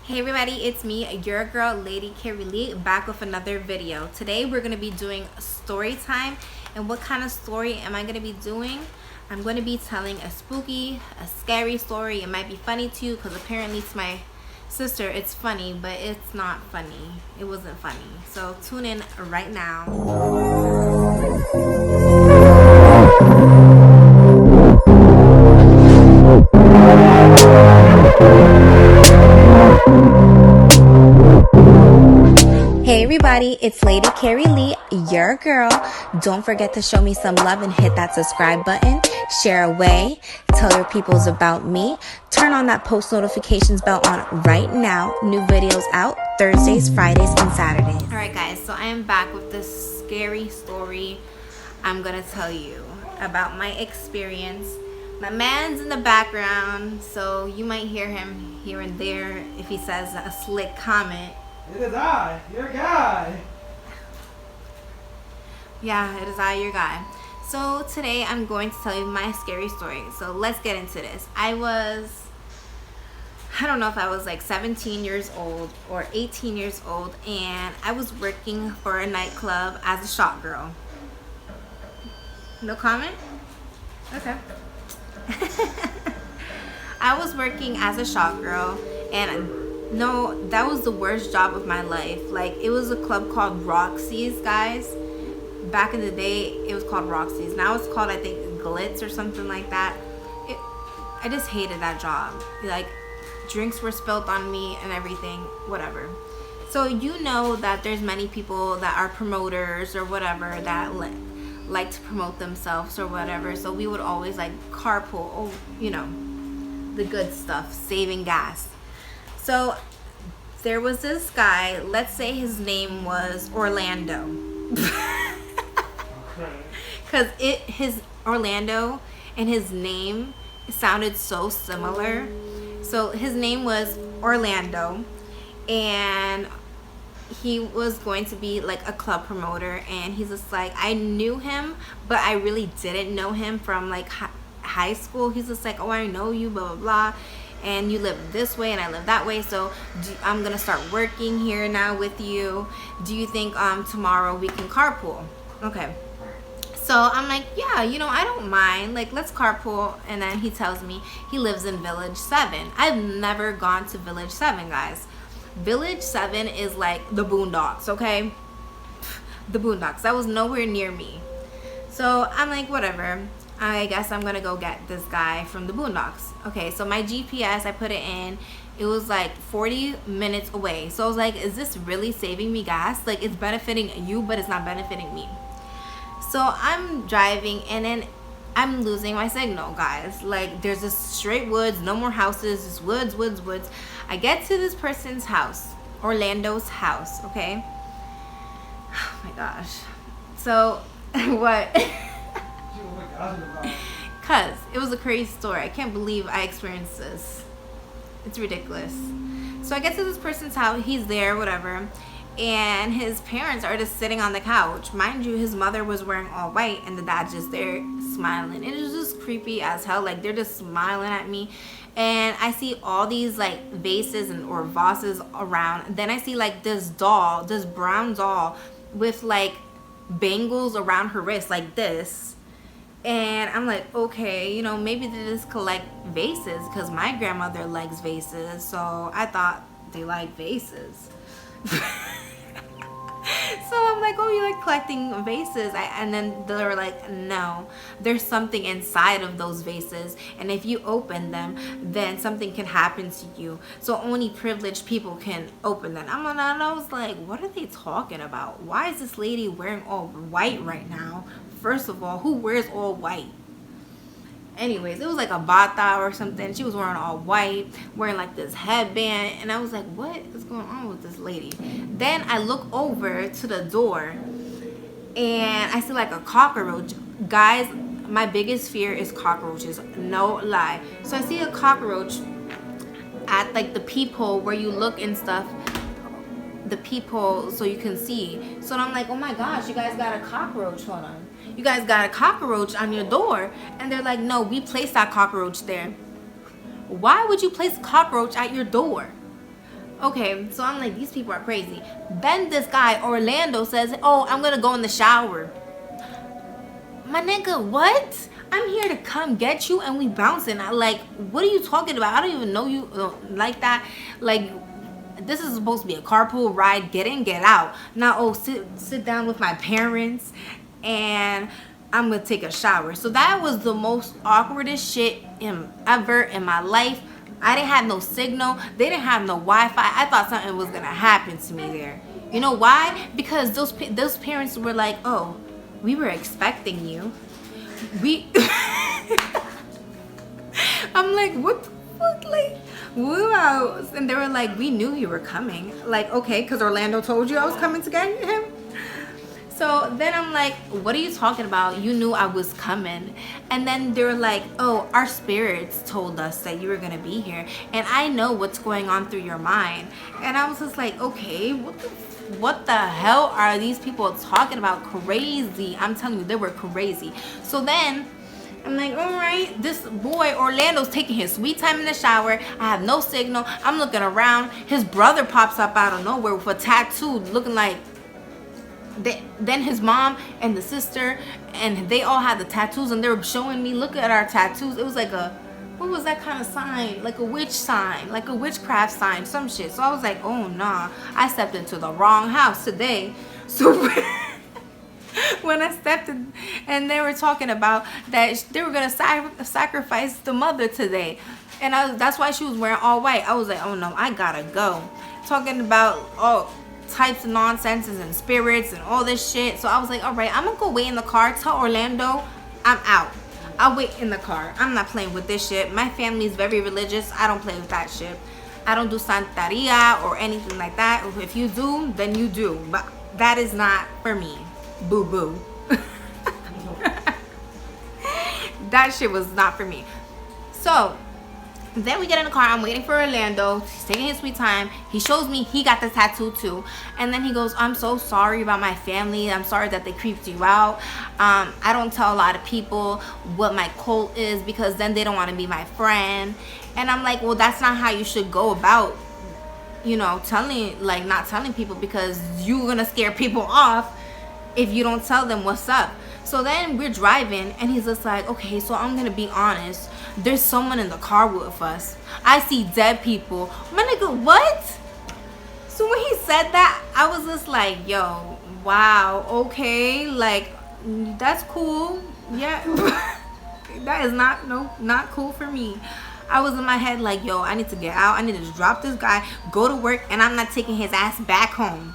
Hey everybody, it's me, your girl, Lady Carrie Lee, back with another video. Today we're going to be doing story time. And what kind of story am I going to be doing? I'm going to be telling a spooky, a scary story. It might be funny to you because apparently to my sister it's funny, but it's not funny. It wasn't funny. So tune in right now. Hey everybody, it's Lady Carrie Lee, your girl. Don't forget to show me some love and hit that subscribe button. Share away, tell your peoples about me. Turn on that post notifications bell on right now. New videos out Thursdays, Fridays, and Saturdays. Alright guys, so I am back with this scary story I'm gonna tell you about my experience. My man's in the background, so you might hear him here and there if he says a slick comment. It is I, your guy. Yeah, it is I, your guy. So today I'm going to tell you my scary story. So let's get into this. I don't know if I was like 17 years old or 18 years old, and I was working for a nightclub as a shop girl. No comment? Okay. I was working as a shop girl, and no, that was the worst job of my life. Like, it was a club called Roxy's, guys. Back in the day, it was called Roxy's. Now it's called, I think, Glitz or something like that. I just hated that job. Like, drinks were spilled on me and everything, whatever. So you know that there's many people that are promoters or whatever that like to promote themselves or whatever. So we would always like carpool, you know, the good stuff, saving gas. So there was this guy, let's say his name was Orlando. Because his Orlando and his name sounded so similar. So his name was Orlando, and he was going to be like a club promoter, and he's just like, I knew him, but I really didn't know him from like high school. He's just like, oh, I know you, blah, blah, blah. And you live this way and I live that way, so I'm gonna start working here now with you. Do you think tomorrow we can carpool? Okay. So I'm like, yeah, you know, I don't mind. Like, let's carpool. And then he tells me he lives in Village 7. I've never gone to Village 7, guys. Village 7 is like the Boondocks, okay? The Boondocks. That was nowhere near me. So I'm like, whatever. I guess I'm gonna go get this guy from the Boondocks. Okay, so my GPS, I put it in. It was like 40 minutes away. So I was like, is this really saving me gas? Like, it's benefiting you, but it's not benefiting me. So I'm driving, and then I'm losing my signal, guys. Like, there's this straight woods, no more houses, just woods, woods, woods. I get to this person's house, Orlando's house, okay? Oh my gosh. So, what? Cause it was a crazy story. I can't believe I experienced this. It's ridiculous. So I get to this person's house. He's there, whatever, and his parents are just sitting on the couch. Mind you, his mother was wearing all white, and the dad's just there smiling. It was just creepy as hell. Like, they're just smiling at me, and I see all these like vases or vases around. Then I see like this doll, this brown doll with like bangles around her wrist, like this. And I'm like, okay, you know, maybe they just collect vases because my grandmother likes vases. So I thought they like vases. So I'm like, oh, you like collecting vases? And then they were like, no, there's something inside of those vases. And if you open them, then something can happen to you. So only privileged people can open them. And I was like, what are they talking about? Why is this lady wearing all white right now? First of all, who wears all white? Anyways, it was like a bata or something. She was wearing all white, wearing like this headband, and I was like, what is going on with this lady? Then I look over to the door, and I see like a cockroach. Guys, my biggest fear is cockroaches, no lie. So I see a cockroach at like the peephole where you look and stuff, the peephole so you can see. So I'm like, oh my gosh, you guys got a cockroach. Hold on. You guys got a cockroach on your door. And they're like, no, we placed that cockroach there. Why would you place a cockroach at your door? Okay, so I'm like, these people are crazy. Then this guy, Orlando, says, oh, I'm going to go in the shower. My nigga, what? I'm here to come get you and we bouncing. I like, what are you talking about? I don't even know you like that. Like, this is supposed to be a carpool ride. Get in, get out. Now, oh, sit down with my parents and I'm gonna take a shower. So that was the most awkwardest shit ever in my life. I didn't have no signal. They didn't have no Wi-Fi. I thought something was gonna happen to me there. You know why? Because those parents were like, oh, we were expecting you. I'm like, what the fuck? Like, wow. And they were like, we knew you were coming. Like, okay, because Orlando told you I was coming to get him. So then I'm like, what are you talking about? You knew I was coming. And then they were like, oh, our spirits told us that you were going to be here. And I know what's going on through your mind. And I was just like, okay, what the hell are these people talking about? Crazy. I'm telling you, they were crazy. So then I'm like, all right, this boy Orlando's taking his sweet time in the shower. I have no signal. I'm looking around. His brother pops up out of nowhere with a tattoo looking like, then his mom and the sister, and they all had the tattoos, and they were showing me, look at our tattoos. It was like a, what was that kind of sign? Like a witch sign, like a witchcraft sign, some shit. So I was like, oh nah, I stepped into the wrong house today. So when I stepped in, and they were talking about that they were gonna sacrifice the mother today, and that's why she was wearing all white. I was like, oh no, I gotta go. Talking about types of nonsenses and spirits and all this shit. So I was like, all right, I'm gonna go wait in the car. Tell Orlando I'm out. I'll wait in the car. I'm not playing with this shit. My family is very religious. I don't play with that shit. I don't do santeria or anything like that. If you do, then you do, but that is not for me. Boo boo. That shit was not for me. So then we get in the car. I'm waiting for Orlando. He's taking his sweet time. He shows me he got the tattoo too. And then he goes, I'm so sorry about my family. I'm sorry that they creeped you out. I don't tell a lot of people what my cult is because then they don't want to be my friend. And I'm like, well, that's not how you should go about, you know, not telling people, because you're going to scare people off if you don't tell them what's up. So then we're driving and he's just like, okay, so I'm going to be honest. There's someone in the car with us. I see dead people. My nigga, what? So when he said that, I was just like, yo, wow, okay, like, that's cool. Yeah. That is not cool for me. I was in my head like, yo, I need to get out. I need to drop this guy, go to work, and I'm not taking his ass back home.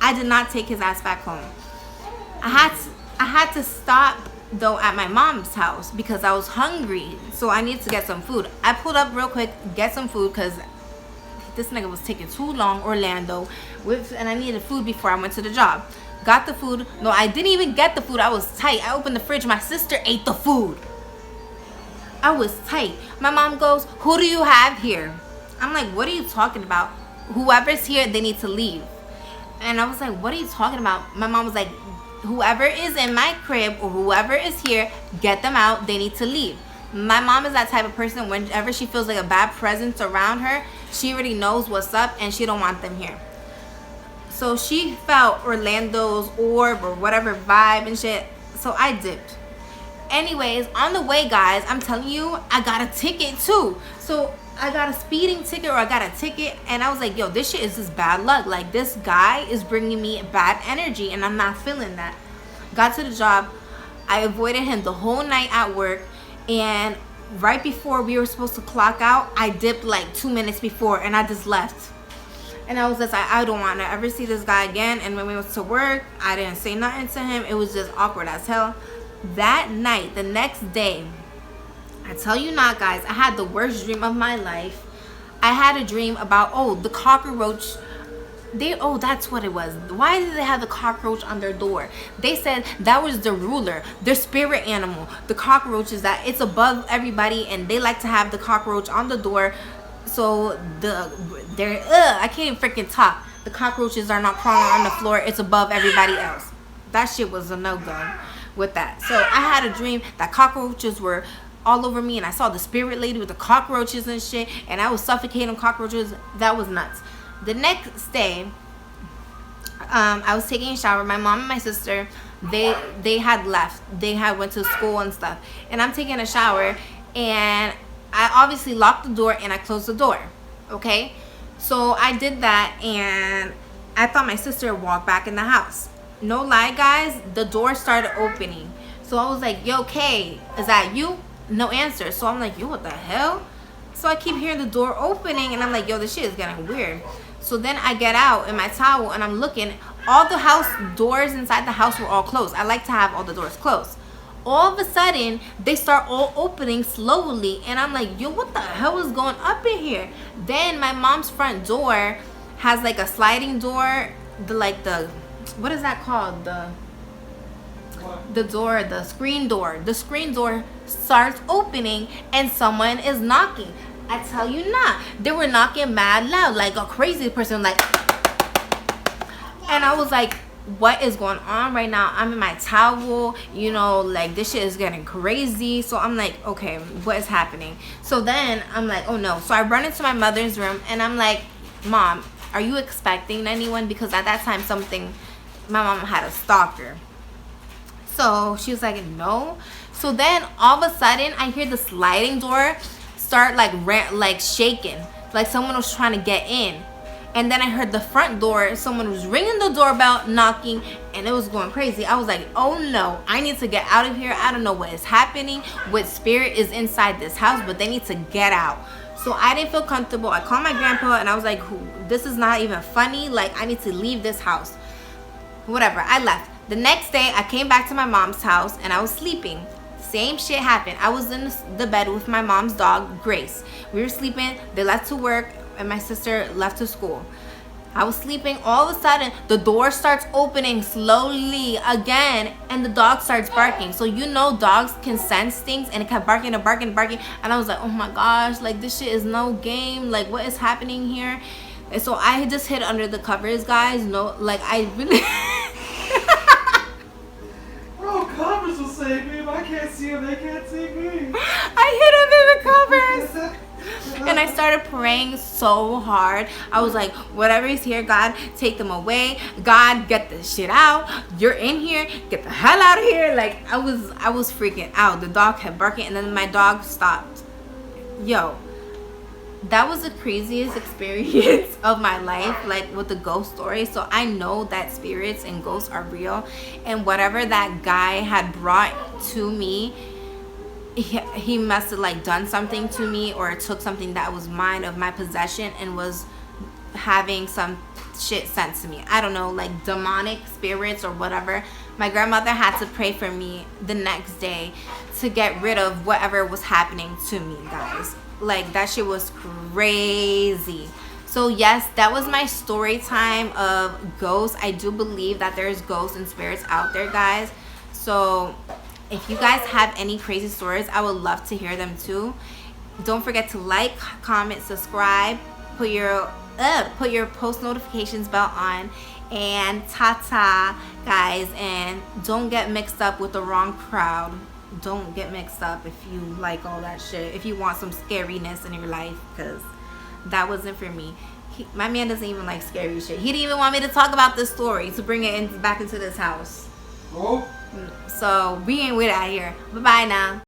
I did not take his ass back home. I had to stop though at my mom's house because I was hungry, so I needed to get some food. I pulled up real quick, get some food, because this nigga was taking too long, Orlando, and I needed food before I went to the job. Got the food. No, I didn't even get the food. I was tight. I opened the fridge. My sister ate the food. I was tight. My mom goes, who do you have here? I'm like, what are you talking about? Whoever's here, they need to leave. And I was like, what are you talking about? My mom was like, whoever is in my crib or whoever is here, get them out. They need to leave. My mom is that type of person, whenever she feels like a bad presence around her, she already knows what's up and she don't want them here. So she felt Orlando's orb or whatever vibe and shit. So I dipped. Anyways, on the way, guys, I'm telling you, I got a ticket too. So I got a speeding ticket, or I got a ticket, and I was like, yo, this shit is just bad luck. Like, this guy is bringing me bad energy and I'm not feeling that. Got to the job. I avoided him the whole night at work, and right before we were supposed to clock out, I dipped like 2 minutes before and I just left. And I was just like, I don't want to ever see this guy again. And when we went to work, I didn't say nothing to him. It was just awkward as hell. That night, the next day, I tell you not, guys, I had the worst dream of my life. I had a dream about, the cockroach. That's what it was. Why did they have the cockroach on their door? They said that was the ruler, their spirit animal. The cockroach is that it's above everybody, and they like to have the cockroach on the door. So I can't even freaking talk. The cockroaches are not crawling on the floor. It's above everybody else. That shit was a no-go with that. So I had a dream that cockroaches were all over me, and I saw the spirit lady with the cockroaches and shit, and I was suffocating cockroaches. That was nuts. The next day, I was taking a shower. My mom and my sister, they had left. They had went to school and stuff, and I'm taking a shower, and I obviously locked the door and I closed the door. Okay, so I did that, and I thought my sister walked back in the house. No lie, guys, the door started opening. So I was like, yo, Kay, is that you? No answer. So I'm like, yo, what the hell? So I keep hearing the door opening, and I'm like, yo, this shit is getting weird. So then I get out in my towel, and I'm looking. All the house doors inside the house were all closed. I like to have all the doors closed. All of a sudden, they start all opening slowly, and I'm like, yo, what the hell is going up in here? Then my mom's front door has like a sliding door, what is that called? The screen door. The screen door starts opening, and someone is knocking. I tell you not, they were knocking mad loud, like a crazy person, like. And I was like, what is going on right now? I'm in my towel, like this shit is getting crazy. So I'm like, okay, what is happening? So then I'm like, oh no. So I run into my mother's room, and I'm like, Mom, are you expecting anyone? Because at that time, my mom had a stalker. So she was like, no. So then all of a sudden, I hear the sliding door start like shaking, like someone was trying to get in. And then I heard the front door, someone was ringing the doorbell, knocking, and it was going crazy. I was like, oh no, I need to get out of here. I don't know what is happening, what spirit is inside this house, but they need to get out. So I didn't feel comfortable. I called my grandpa, and I was like, this is not even funny. Like, I need to leave this house. Whatever, I left. The next day, I came back to my mom's house, and I was sleeping. Same shit happened. I was in the bed with my mom's dog, Grace. We were sleeping. They left to work, and my sister left to school. I was sleeping. All of a sudden, the door starts opening slowly again, and the dog starts barking. So dogs can sense things, and it kept barking and barking and barking. And I was like, oh my gosh, like this shit is no game. Like, what is happening here? And so I just hid under the covers, guys. No, like I really. Bro, covers will save me. If I can't see them, they can't see me. I hid under the covers. And I started praying so hard. I was like, whatever is here, God, take them away. God, get this shit out. You're in here. Get the hell out of here. Like, I was freaking out. The dog kept barking, and then my dog stopped. Yo, that was the craziest experience of my life, like with the ghost story. So I know that spirits and ghosts are real. And whatever that guy had brought to me, he must have like done something to me, or took something that was mine, of my possession, and was having some shit sent to me. I don't know, like demonic spirits or whatever. My grandmother had to pray for me the next day to get rid of whatever was happening to me, guys. Like, that shit was crazy. So yes, that was my story time of ghosts. I do believe that there's ghosts and spirits out there, guys. So if you guys have any crazy stories, I would love to hear them too. Don't forget to like, comment, subscribe, put your post notifications bell on, and ta-ta, guys. And don't get mixed up with the wrong crowd. Don't get mixed up if you like all that shit, if you want some scariness in your life, because that wasn't for me. My man doesn't even like scary shit. He didn't even want me to talk about this story, to bring it back into this house. Oh. So we ain't with out here. Bye bye now.